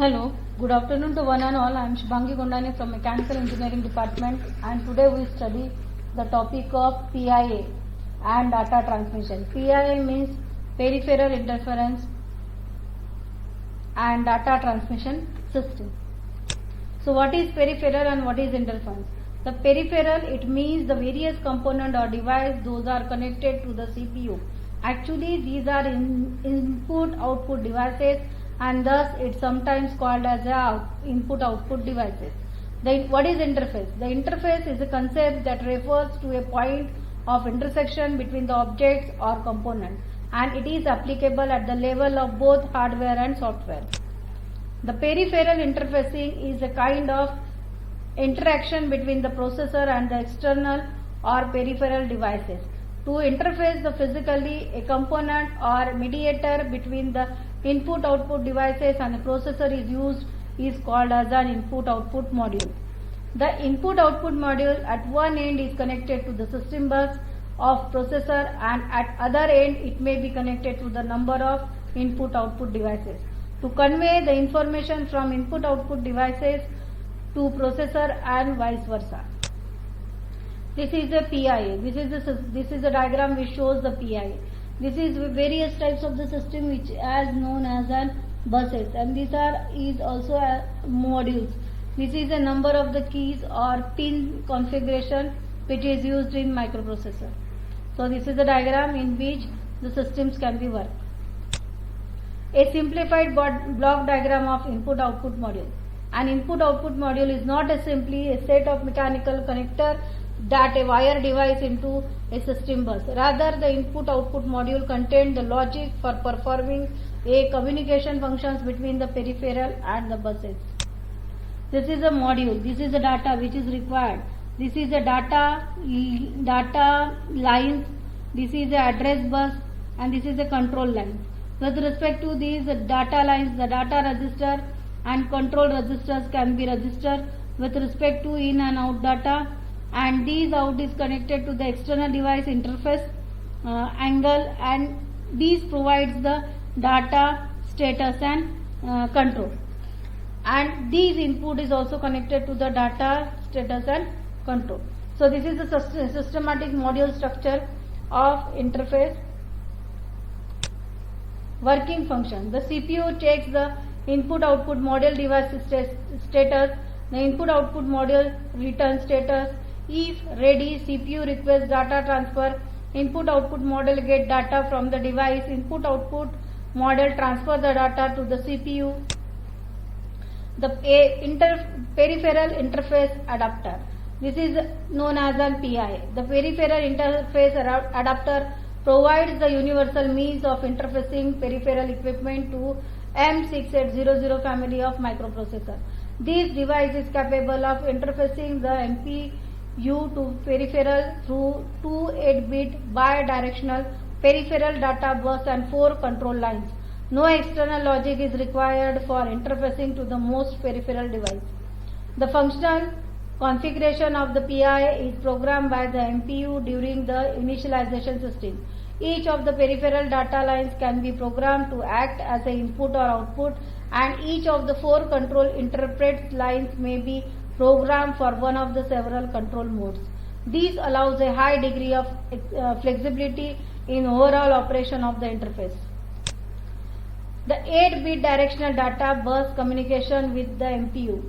Hello, good afternoon to one and all. I am Shubhangi Gondani from Mechanical Engineering Department, and today we study the topic of PIA and data transmission. PIA means Peripheral Interference and Data Transmission System. So what is peripheral and what is interference? The peripheral, it means the various component or device those are connected to the CPU. Actually these are input-output devices, and thus it's sometimes called as input-output devices. What is interface? The interface is a concept that refers to a point of intersection between the objects or component, and it is applicable at the level of both hardware and software. The peripheral interfacing is a kind of interaction between the processor and the external or peripheral devices. To interface the physically, a component or mediator between the input-output devices and the processor is called as an input-output module. The input-output module at one end is connected to the system bus of processor, and at other end it may be connected to the number of input-output devices to convey the information from input-output devices to processor and vice versa. This is a PIA. This is a diagram which shows the PIA. This is various types of the system which is known as an buses, and these is also modules. This is a number of the keys or pin configuration which is used in microprocessor. So this is a diagram in which the systems can be worked. A simplified block diagram of input-output module. An input-output module is not simply a set of mechanical connector that a wire device into a system bus. Rather, the input-output module contains the logic for performing a communication functions between the peripheral and the buses. This is a module. This is the data which is required. This is a data lines. This is the address bus, and this is a control line. With respect to these data lines, the data register and control registers can be registered with respect to in and out data, and these out is connected to the external device interface angle, and these provides the data status and control, and these input is also connected to the data status and control. So this is the systematic module structure of interface. Working function. The CPU checks the input-output module device status. The input-output module return status. If ready, CPU requests data transfer. Input-output module get data from the device. Input-output module transfer the data to the CPU. The peripheral interface adapter. This is known as an PI. The peripheral interface adapter provides the universal means of interfacing peripheral equipment to M6800 family of microprocessor. This device is capable of interfacing the MPU to peripheral through two 8-bit bidirectional peripheral data bus and 4 control lines. No external logic is required for interfacing to the most peripheral device. The functional configuration of the PI is programmed by the MPU during the initialization system. Each of the peripheral data lines can be programmed to act as an input or output, and each of the 4 control interpret lines may be programmed for one of the several control modes. This allows a high degree of flexibility in overall operation of the interface. The 8-bit directional data bus communication with the MPU.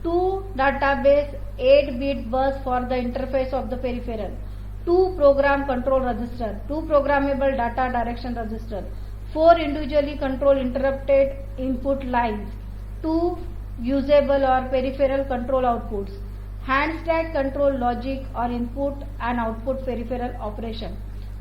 2 database 8-bit bus for the interface of the peripheral. 2 program control register. 2 programmable data direction register. 4 individually control interrupted input lines. 2 usable or peripheral control outputs. Hand stack control logic or input and output peripheral operation.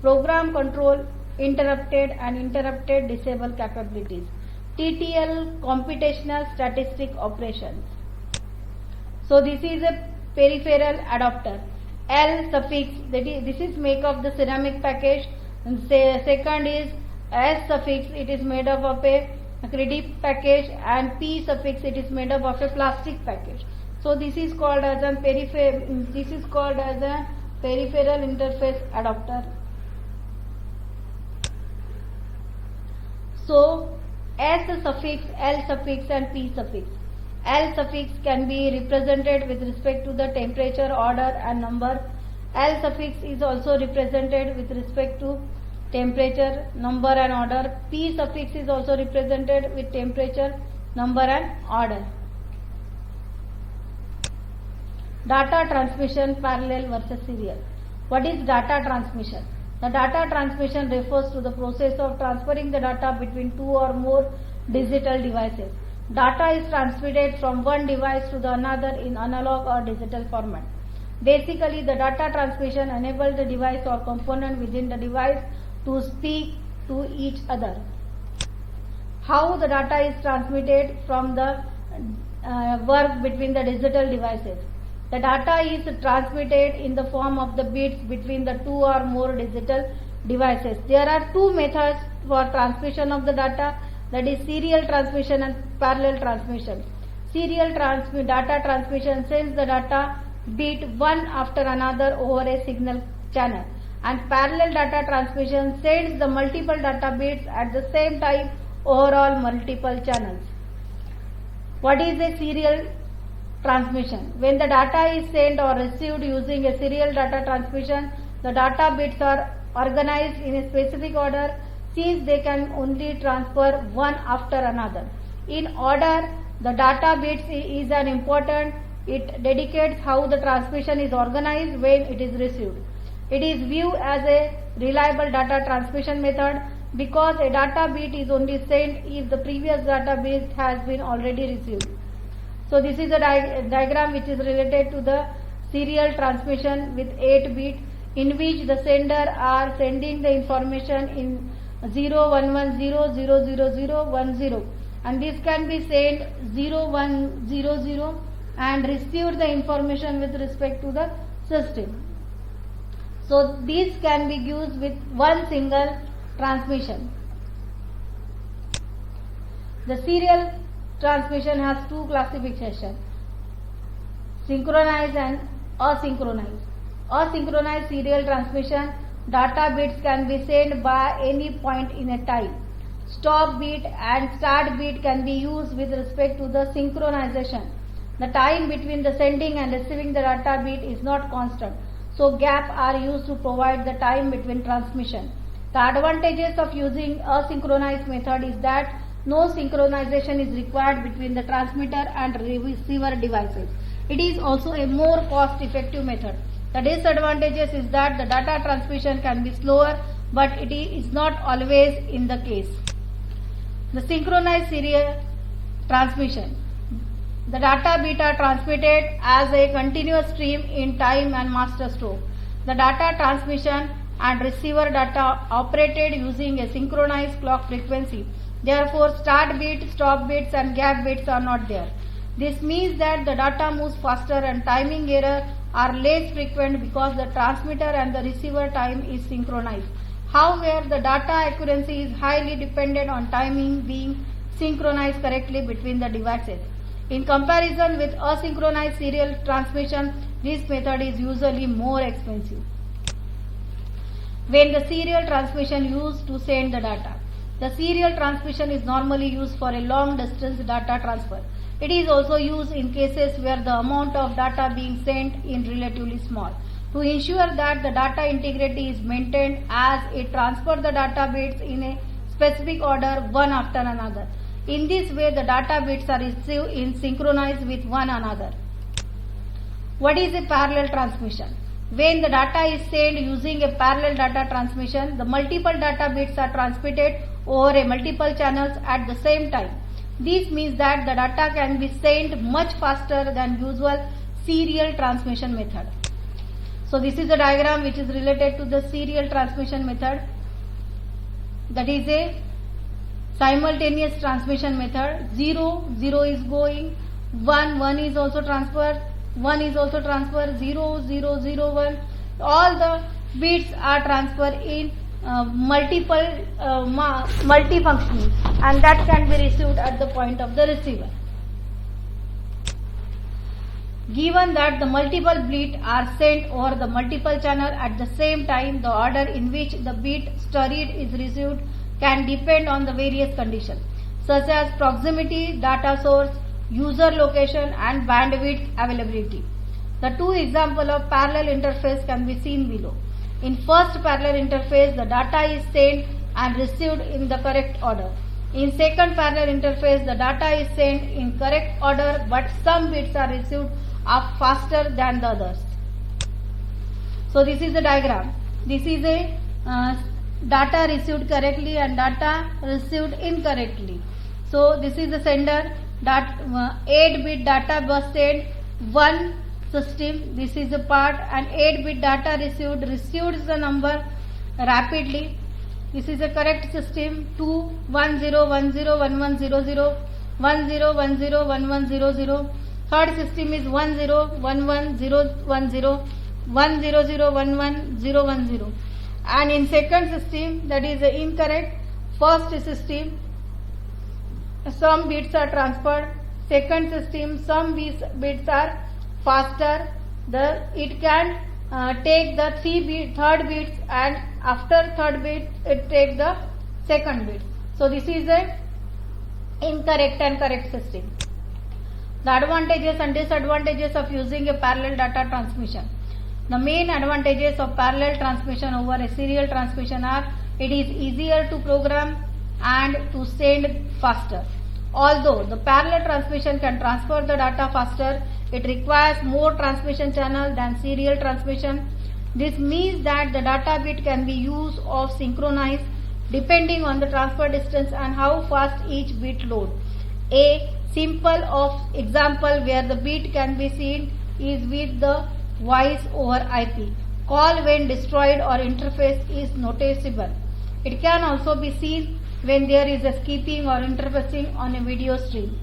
Program control interrupted and interrupted disable capabilities. TTL computational statistic operations. So this is a peripheral adapter. L suffix, this is make of the ceramic package, and second is S suffix, it is made up of a acrylic package, and P suffix, it is made up of a plastic package. So this is called as a peripheral interface adapter. So S suffix, L suffix and P suffix. L suffix can be represented with respect to the temperature, order and number. L suffix is also represented with respect to temperature, number and order. P suffix is also represented with temperature, number and order. Data transmission, parallel versus serial. What is data transmission? The data transmission refers to the process of transferring the data between two or more digital devices. Data is transmitted from one device to the another in analog or digital format. Basically, the data transmission enables the device or component within the device to speak to each other. How the data is transmitted from the work between the digital devices? The data is transmitted in the form of the bits between the two or more digital devices. There are two methods for transmission of the data, that is serial transmission and parallel transmission. Serial data transmission sends the data bit one after another over a signal channel, and parallel data transmission sends the multiple data bits at the same time over all multiple channels. What is a serial transmission? When the data is sent or received using a serial data transmission, the data bits are organized in a specific order, since they can only transfer one after another. In order, the data bits is an important. It dedicates how the transmission is organized when it is received. It is viewed as a reliable data transmission method because a data bit is only sent if the previous data bit has been already received. So this is a diagram which is related to the serial transmission with 8 bits, in which the sender are sending the information in 0110000010, and this can be sent 0100 and receive the information with respect to the system. So these can be used with one single transmission. The serial transmission has two classifications: synchronized and asynchronized. Asynchronized serial transmission, data bits can be sent by any point in a time. Stop bit and start bit can be used with respect to the synchronization. The time between the sending and receiving the data bit is not constant, so gaps are used to provide the time between transmission. The advantages of using asynchronized method is that no synchronization is required between the transmitter and receiver devices. It is also a more cost-effective method. The disadvantages is that the data transmission can be slower, but it is not always in the case. The synchronized serial transmission. The data bit are transmitted as a continuous stream in time and master stroke. The data transmission and receiver data operated using a synchronized clock frequency. Therefore, start bit, stop bits and gap bits are not there. This means that the data moves faster and timing error are less frequent because the transmitter and the receiver time is synchronized. However, the data accuracy is highly dependent on timing being synchronized correctly between the devices. In comparison with asynchronized serial transmission, this method is usually more expensive. When the serial transmission used to send the data. The serial transmission is normally used for a long distance data transfer. It is also used in cases where the amount of data being sent is relatively small. To ensure that the data integrity is maintained as it transfers the data bits in a specific order one after another. In this way, the data bits are received in synchronized with one another. What is a parallel transmission? When the data is sent using a parallel data transmission, the multiple data bits are transmitted over a multiple channels at the same time. This means that the data can be sent much faster than usual serial transmission method. So this is a diagram which is related to the serial transmission method. That is a simultaneous transmission method. 0, 0 is going, 1, 1 is also transferred, 1 is also transferred, 0, 0, 0, 1. All the bits are transferred in multifunctional, and that can be received at the point of the receiver. Given that the multiple bits are sent over the multiple channel at the same time, the order in which the bit studied is received can depend on the various conditions. such as proximity, data source, user location and bandwidth availability. The two examples of parallel interface can be seen below. In first parallel interface, the data is sent and received in the correct order. In second parallel interface, the data is sent in correct order, but some bits are received up faster than the others. So this is the diagram. This is a data received correctly and data received incorrectly. So this is the sender, 8-bit data bus sent, one system. This is the part, and 8-bit data received the number rapidly. This is a correct system, 2 1 0 1 0 1 1 0 0 1 0 1 0 1 1 0 0. Third system is 1 0 1 1 0 1 0 1 0 0 1 1 0 1 0. And in second system, that is incorrect. First system, some bits are transferred. Second system, some bits are faster. It can take the third bits, and after third bit it take the second bit. So this is a incorrect and correct system. The advantages and disadvantages of using a parallel data transmission. The main advantages of parallel transmission over a serial transmission are: it is easier to program and to send faster. Although the parallel transmission can transfer the data faster, it requires more transmission channel than serial transmission. This means that the data bit can be used or synchronized depending on the transfer distance and how fast each bit load. A simple example where the bit can be seen is with the voice over IP. Call when destroyed or interface is noticeable. It can also be seen when there is a skipping or interfacing on a video stream.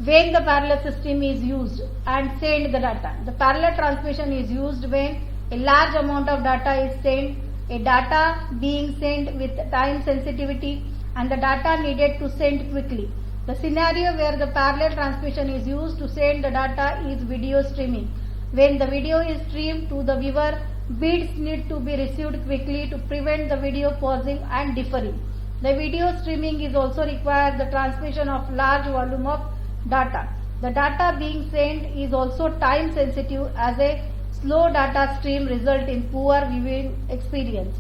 When the parallel system is used and send the data. The parallel transmission is used when a large amount of data is sent, a data being sent with time sensitivity and the data needed to send quickly. The scenario where the parallel transmission is used to send the data is video streaming. When the video is streamed to the viewer, bits need to be received quickly to prevent the video pausing and differing. The video streaming is also requires the transmission of large volume of data. The data being sent is also time sensitive, as a slow data stream result in poor viewing experience.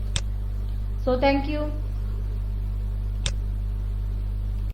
So thank you.